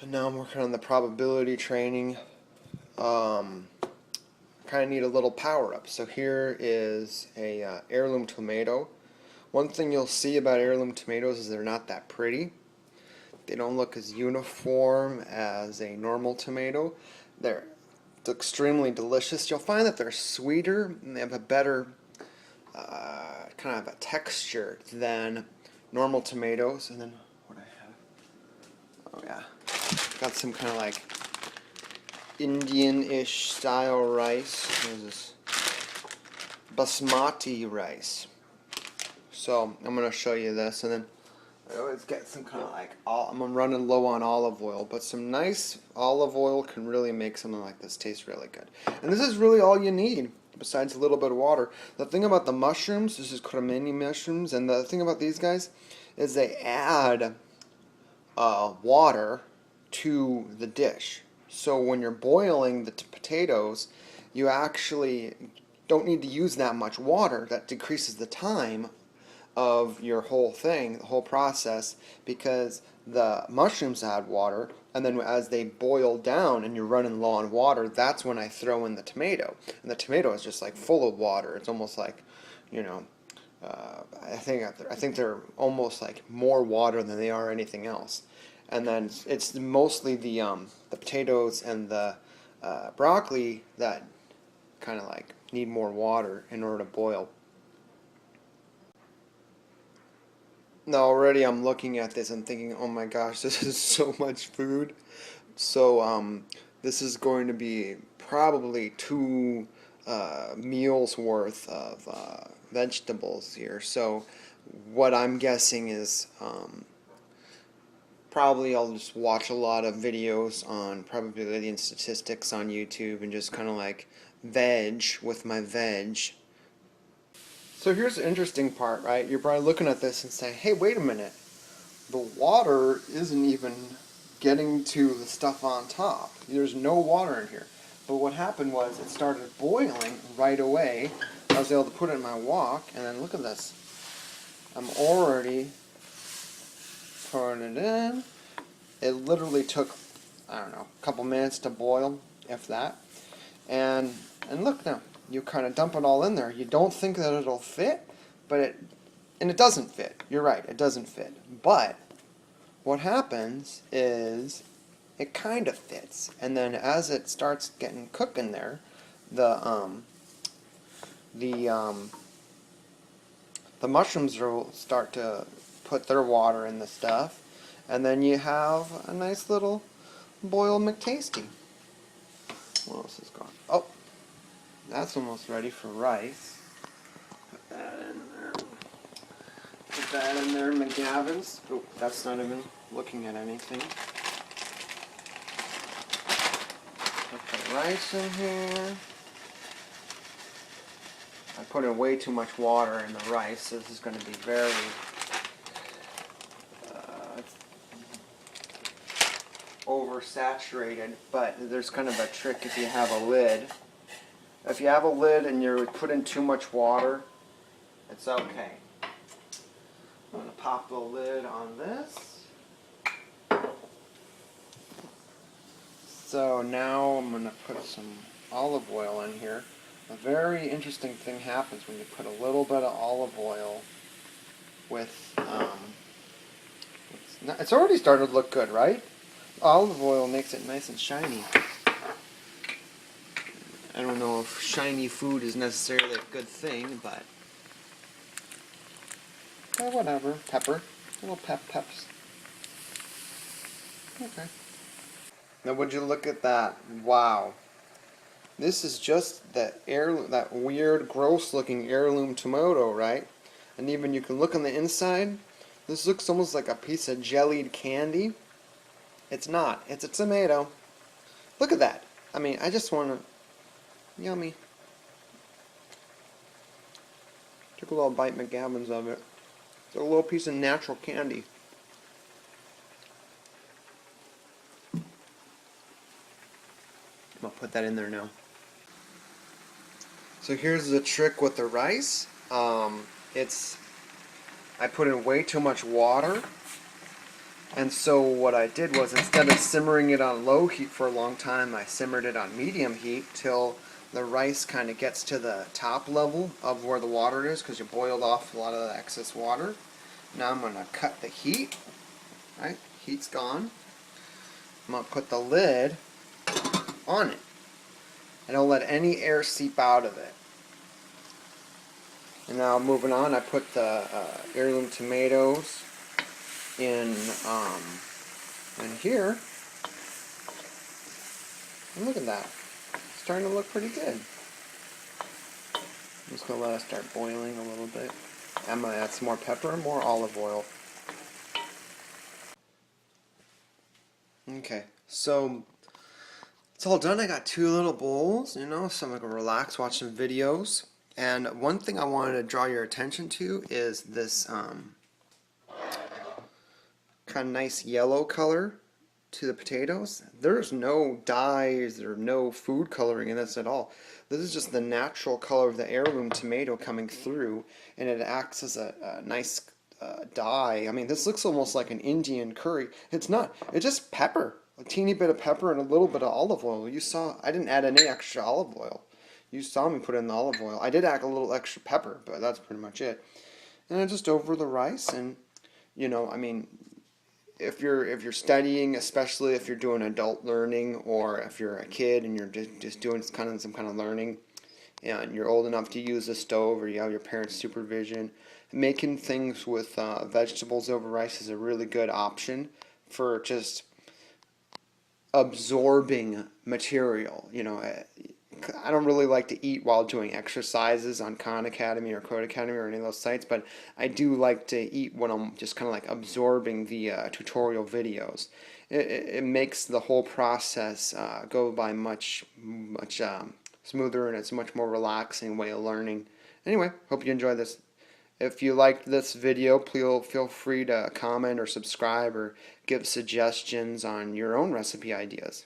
And now I'm working on the probability training. Kind of need a little power up. So here is a heirloom tomato. One thing you'll see about heirloom tomatoes is they're not that pretty. They don't look as uniform as a normal tomato. They're extremely delicious. You'll find that they're sweeter and they have a better kind of a texture than normal tomatoes. And then what I have, oh yeah, got some kind of like Indian-ish style rice. There's this Basmati rice. So I'm gonna show you this, and then I always get some kind of like I'm running low on olive oil, but some nice olive oil can really make something like this taste really good. And this is really all you need, besides a little bit of water. The thing about the mushrooms, this is Cremini mushrooms, and the thing about these guys is they add water to the dish. So when you're boiling the potatoes, you actually don't need to use that much water. That decreases the time of your whole thing, the whole process, because the mushrooms add water, and then as they boil down and you're running low on water, that's when I throw in the tomato. And the tomato is just like full of water. It's almost like, you know, I think they're almost like more water than they are anything else. And then it's mostly the potatoes and the broccoli that kind of like need more water in order to boil. Now already I'm looking at this and thinking, oh my gosh, this is so much food. So this is going to be probably two meals worth of vegetables here. So what I'm guessing is probably I'll just watch a lot of videos on probability and statistics on YouTube and just kind of like veg with my veg. So here's the interesting part, right? You're probably looking at this and saying, hey, wait a minute. The water isn't even getting to the stuff on top. There's no water in here. But what happened was it started boiling right away. I was able to put it in my wok, and then look at this. I'm already pouring it in. It literally took, I don't know, a couple minutes to boil, if that. And look now, you kind of dump it all in there. You don't think that it'll fit, but it doesn't fit. You're right, it doesn't fit. But what happens is it kind of fits, and then as it starts getting cooked in there, the mushrooms will start to put their water in the stuff, and then you have a nice little boiled McTasty. What else is gone? Oh, that's almost ready for rice. Put that in there. Put that in there, McGavin's. Oh, that's not even looking at anything. Put the rice in here. I put in way too much water in the rice, so this is going to be very oversaturated, but there's kind of a trick if you have a lid. If you have a lid and you put in too much water, it's okay. I'm going to pop the lid on this. So now I'm going to put some olive oil in here. A very interesting thing happens when you put a little bit of olive oil with, it's already started to look good, right? Olive oil makes it nice and shiny. I don't know if shiny food is necessarily a good thing, but whatever. Pepper. Little peps. Okay. Now would you look at that? Wow. This is just that weird, gross-looking heirloom tomato, right? And even you can look on the inside. This looks almost like a piece of jellied candy. It's not. It's a tomato. Look at that. I mean, I just want to... Yummy. Took a little bite McGavin's of it. It's a little piece of natural candy. I'll put that in there now. So here's the trick with the rice. I put in way too much water, And so what I did was, instead of simmering it on low heat for a long time, I simmered it on medium heat till the rice kind of gets to the top level of where the water is, because you boiled off a lot of the excess water. Now I'm going to cut the heat. Right? Heat's gone. I'm going to put the lid on it. And don't let any air seep out of it. And now moving on, I put the heirloom tomatoes in here. And look at that. It's starting to look pretty good. I'm just going to let it start boiling a little bit. I'm going to add some more pepper and more olive oil. Okay, so it's all done. I got 2 little bowls, you know, so I'm going to relax, watch some videos. And one thing I wanted to draw your attention to is this kind of nice yellow color to the potatoes. There's no dyes or no food coloring in this at all. This is just the natural color of the heirloom tomato coming through, and it acts as a nice dye. I mean, this looks almost like an Indian curry. It's not. It's just pepper. A teeny bit of pepper and a little bit of olive oil. You saw, I didn't add any extra olive oil. You saw me put in the olive oil. I did add a little extra pepper, but that's pretty much it. And then just over the rice, and you know, I mean, if you're studying, especially if you're doing adult learning, or if you're a kid and you're just doing some kind of learning, and you're old enough to use a stove, or you have your parents' supervision, making things with vegetables over rice is a really good option for just absorbing material. You know, I don't really like to eat while doing exercises on Khan Academy or Code Academy or any of those sites, but I do like to eat when I'm just kind of like absorbing the tutorial videos. It makes the whole process go by much smoother, and it's a much more relaxing way of learning. Anyway, hope you enjoyed this. If you liked this video, please feel free to comment or subscribe or give suggestions on your own recipe ideas.